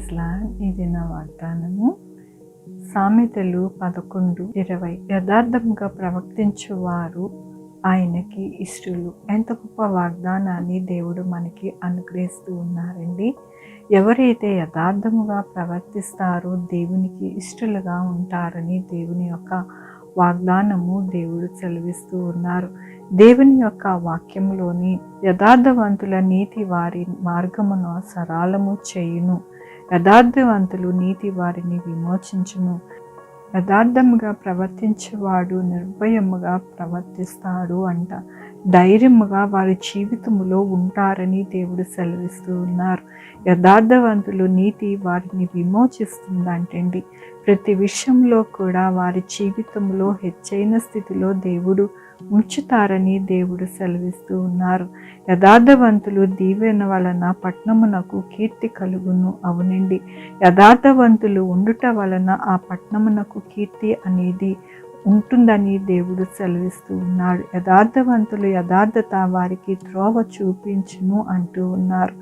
Praise lord. ఇది నా వాగ్దానము. సామెతలు 11:20. యథార్థంగా ప్రవర్తించువారు ఆయనకి ఇష్టలు. ఎంత గొప్ప వాగ్దానాన్ని దేవుడు మనకి అనుగ్రహిస్తూ ఉన్నారండి. ఎవరైతే యథార్థముగా ప్రవర్తిస్తారో దేవునికి ఇష్టలుగా ఉంటారని దేవుని యొక్క వాగ్దానము దేవుడు సెలవిస్తూ ఉన్నారు. దేవుని యొక్క వాక్యంలోని యథార్థవంతుల నీతి వారి మార్గమును సరళము చేయును, యథార్థవంతులు నీతి వారిని విమోచించును. యథార్థముగా ప్రవర్తించేవాడు నిర్భయముగా ప్రవర్తిస్తాడు అంట. ధైర్యముగా వారి జీవితములో ఉంటారని దేవుడు సెలవిస్తూ ఉన్నారు. యథార్థవంతులు నీతి వారిని విమోచిస్తుందంటండి. ప్రతి విషయంలో కూడా వారి జీవితంలో హెచ్చైన స్థితిలో దేవుడు ఉంచుతారని దేవుడు సెలవిస్తూ ఉన్నారు. యథార్థవంతులు దీవెన వలన పట్టణమునకు కీర్తి కలుగును. అవునండి, యథార్థవంతులు ఉండుట వలన ఆ పట్టణమునకు కీర్తి అనేది ఉంటుందని దేవుడు సెలవిస్తూ ఉన్నాడు. యథార్థవంతులు యథార్థత వారికి త్రోవ చూపించును అంటూ ఉన్నారు.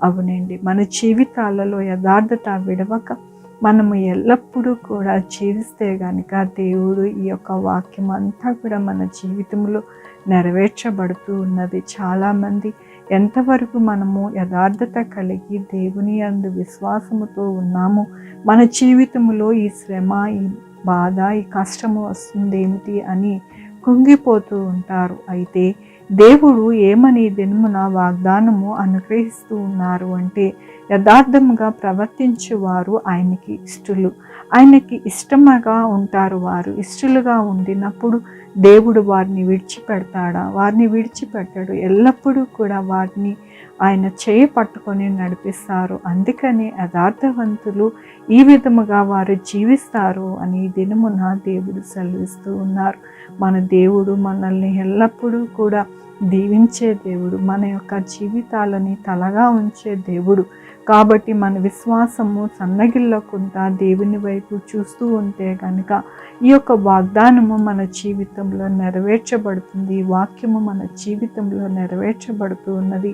అవునండి, మన జీవితాలలో యథార్థత విడవక మనము ఎల్లప్పుడూ కూడా జీవిస్తే కనుక దేవుడు ఈ యొక్క వాక్యం అంతా కూడా మన జీవితంలో నెరవేర్చబడుతూ ఉన్నది. చాలామంది ఎంతవరకు మనము యథార్థత కలిగి దేవుని యందు విశ్వాసముతో ఉన్నాము, మన జీవితంలో ఈ శ్రమ, ఈ బాధ, ఈ కష్టము వస్తుందేమిటి అని కుంగిపోతూ ఉంటారు. అయితే దేవుడు ఏమని దినమున వాగ్దానము అనుగ్రహిస్తూ ఉన్నారు అంటే, యథార్థంగా ప్రవర్తించేవారు ఆయనకి ఇష్టలు. ఆయనకి ఇష్టముగా ఉంటారు. వారు ఇష్టలుగా ఉండినప్పుడు దేవుడు వారిని విడిచిపెడతాడా? వారిని విడిచిపెట్టాడు. ఎల్లప్పుడూ కూడా వారిని ఆయన చేయి పట్టుకొని నడిపిస్తారు. అందుకని యథార్థవంతులు ఈ విధముగా వారు జీవిస్తారు అని దినమున దేవుడు సెలవిస్తూ ఉన్నారు. మన దేవుడు మనల్ని ఎల్లప్పుడూ కూడా దీవించే దేవుడు, మన యొక్క జీవితాలని తలగా ఉంచే దేవుడు. కాబట్టి మన విశ్వాసము సన్నగిల్లకుండా దేవుని వైపు చూస్తూ ఉంటే కనుక ఈ యొక్క వాగ్దానము మన జీవితంలో నెరవేర్చబడుతుంది. వాక్యము మన జీవితంలో నెరవేర్చబడుతూ ఉన్నది.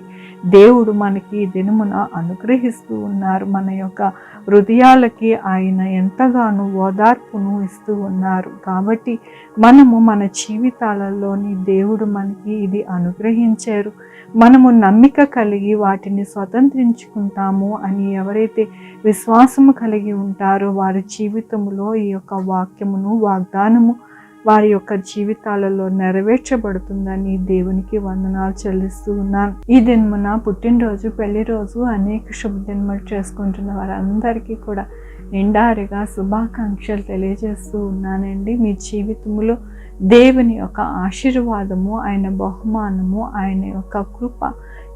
దేవుడు మనకి దినమున అనుగ్రహిస్తూ ఉన్నారు. మన యొక్క హృదయాలకి ఆయన ఎంతగానో ఓదార్పును ఇస్తూ ఉన్నారు. కాబట్టి మనము మన జీవితాలలోని దేవుడు మనకి ఇది అనుగ్రహించారు, మనము నమ్మిక కలిగి వాటిని స్వతంత్రించుకుంటాము అని ఎవరైతే విశ్వాసము కలిగి ఉంటారో వారి జీవితంలో ఈ యొక్క వాక్యమును, వాగ్దానము వారి యొక్క జీవితాలలో నెరవేర్చబడుతుందని దేవునికి వందనాలు చెల్లిస్తూ ఉన్నాను. ఈ దినమున పుట్టినరోజు, పెళ్లి రోజు, అనేక శుభదినములు చేసుకుంటున్న వారందరికీ కూడా నిండారిగా శుభాకాంక్షలు తెలియజేస్తూ ఉన్నానండి. మీ జీవితంలో దేవుని యొక్క ఆశీర్వాదము, ఆయన బహుమానము, ఆయన యొక్క కృప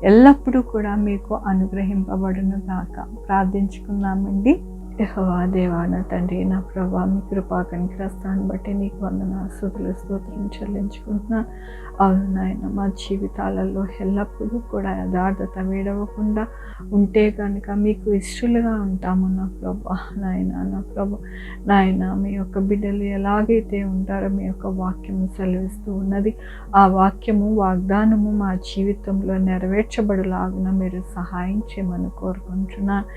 ఎల్లప్పుడూ కూడా మీకు అనుగ్రహింపబడును గాక. ప్రార్థించుకున్నామండి. యెహోవా దేవా, నా తండ్రి, నా ప్రభా, మీ కృపా కనికరస్తాన్ని బట్టి నీకు వందనాలు, స్తుతులు, స్తోత్రం చెల్లించుకుంటున్నా. అవును నాయన, మా జీవితాలలో ఎల్లప్పుడూ కూడా యథార్థత వీడవకుండా ఉంటే కనుక మీకు ఇష్టలుగా ఉంటాము నా ప్రభా. నాయన, నా ప్రభు, నాయన, మీ యొక్క బిడ్డలు ఎలాగైతే ఉంటారో మీ యొక్క వాక్యము సెలవిస్తూ ఉన్నది. ఆ వాక్యము, వాగ్దానము మా జీవితంలో నెరవేర్చబడులాగున మీరు సహాయం చేయమని కోరుకుంటున్నాను.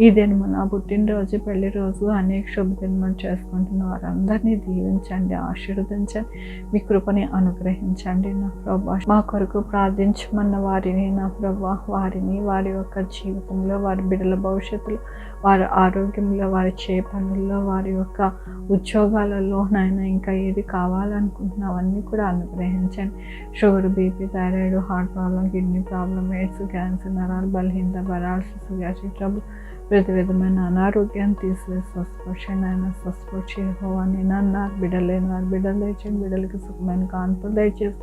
ఈ దినము నా పుట్టినరోజు, పెళ్లి రోజు, అనేక శుభదినములు చేసుకుంటున్న వారందరినీ దీవించండి, ఆశీర్వదించండి, మీ కృపని అనుగ్రహించండి నా ప్రభా. మా కొరకు ప్రార్థించమన్న వారిని నా ప్రభా, వారిని వారి యొక్క జీవితంలో, వారి బిడ్డల భవిష్యత్తులో, వారి ఆరోగ్యంలో, వారి పనుల్లో, వారి యొక్క ఉద్యోగాలలో నాయన ఇంకా ఏది కావాలనుకుంటున్నా అవన్నీ కూడా అనుగ్రహించండి. Sugar, BP, thyroid, heart problem, kidney problem, AIDS, cancer, నరాలు బలహీనత, పారాలసిస్, గ్యాస్ట్రిక్ ట్రబుల్, ప్రతి విధమైన అనారోగ్యాన్ని తీసివేసి స్వస్థపరచండి. ఆయన స్వస్థపరిచి యెహోవా నేను అన్నారు. బిడ్డలు లేని వారు బిడ్డలు దయచేయండి. బిడ్డలకి సుఖమైన కాన్పులు దయచేసి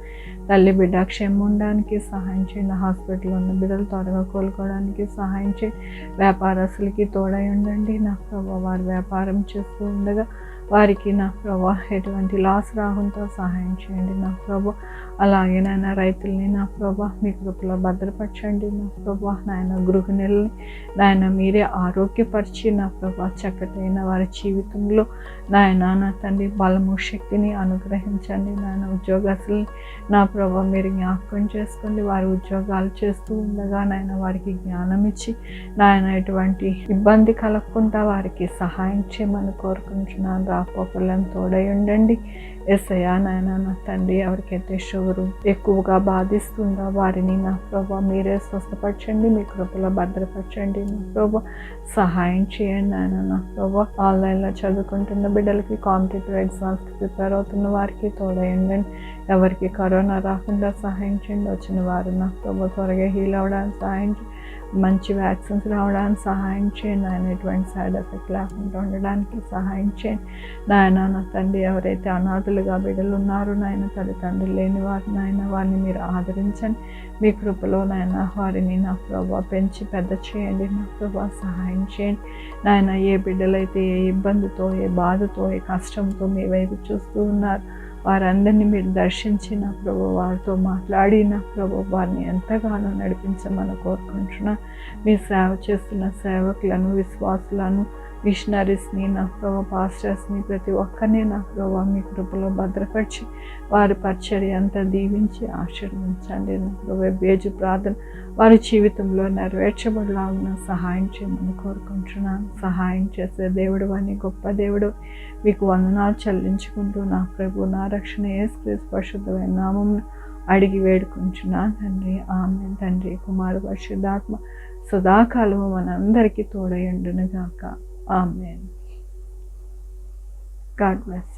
తల్లి బిడ్డ క్షేమం ఉండడానికి సహాయం చేయండి. హాస్పిటల్లో ఉన్న బిడ్డలు త్వరగా కోలుకోవడానికి సహాయం చేయండి. వ్యాపారస్తులకి తోడై ఉండండి నా ప్రభావ. వారు వ్యాపారం చేస్తూ ఉండగా వారికి నా ప్రభా ఎటువంటి లాస్ రాకుండా సహాయం చేయండి నా ప్రభా. అలాగే నాయన రైతుల్ని నా ప్రభా మీ కృపలో భద్రపరచండి నా ప్రభా. నాయన గృహిణుల్ని నాయన మీరే ఆరోగ్యపరిచి నా ప్రభా చక్కటైన వారి జీవితంలో నాయన నా తండ్రి బలము శక్తిని అనుగ్రహించండి. నాయన ఉద్యోగస్తుల్ని నా ప్రభా మీరు జ్ఞాపకం చేసుకోండి. వారి ఉద్యోగాలు చేస్తూ ఉండగా నాయన వారికి జ్ఞానం ఇచ్చి నాయన ఎటువంటి ఇబ్బంది కలగకుండా వారికి సహాయం చేయమని కోరుకుంటున్నాను. రాపోకలను తోడై ఉండండి యేసయ్యా. నాయన నా తండ్రి ఎవరికైతే షుగరు ఎక్కువగా బాధిస్తుందో వారిని నా ప్రభా మీరే స్వస్థపరచండి, మీ కృపలో భద్రపరచండి నా ప్రభా. సహాయం చేయండి నాయన నా ప్రభా. ఆన్లైన్లో చదువుకుంటున్న బిడ్డలకి, కాంపిటేటివ్ ఎగ్జామ్స్కి ప్రిపేర్ అవుతున్న వారికి తోడై ఉండండి. ఎవరికి కరోనా రాకుండా సహాయం చేయండి. వచ్చిన వారు నా ప్రభా త్వరగా హీల్ అవ్వడానికి సహాయం చేయండి. మంచి వ్యాక్సిన్స్ రావడానికి సహాయం చేయండి. ఆయన ఎటువంటి సైడ్ ఎఫెక్ట్ లేకుండా ఉండడానికి సహాయం చేయండి నాయన నా తండ్రి. ఎవరైతే అనాథులుగా బిడ్డలు ఉన్నారో నాయన, తల్లిదండ్రులు లేని వారు నాయన, వారిని మీరు ఆదరించండి. మీ కృపలో నాయన వారిని నా ప్రభా పెంచి పెద్ద చేయండి నా ప్రభా. సహాయం చేయండి నాయన. ఏ బిడ్డలైతే ఏ ఇబ్బందితో, ఏ బాధతో, ఏ కష్టంతో మీ వైపు చూస్తూ ఉన్నారు వారందరినీ మీరు దర్శించిన ప్రభు, వారితో మాట్లాడిన ప్రభు, వారిని ఎంతగానో నడిపించమని కోరుకుంటున్నా. మీ సేవ చేస్తున్న సేవకులను, విశ్వాసులను, మిషనరీస్ని నా ప్రభు, పాస్టర్స్ని ప్రతి ఒక్కరిని నా ప్రభు మీ కృపలో భద్రపరిచి వారి పరిచర్య అంతా దీవించి ఆశీర్వదించండి నా ప్రభు. బేజు ప్రార్థన వారి జీవితంలో నెరవేర్చబడలాగిన సహాయం చేయమని కోరుకుంటున్నాను. సహాయం చేసే దేవుడు అని గొప్ప దేవుడు మీకు వందనాలు చెల్లించుకుంటూ నా ప్రభు, నా రక్షణ యేసుక్రీస్తు పరిశుద్ధమైన నామమున అడిగి వేడుకుంటున్నాను తండ్రి. ఆమేన్. తండ్రి, కుమారు, పరిశుద్ధాత్మ సదాకాలము మనందరికీ తోడై ఉండును గాక. ఆమేన్. God bless.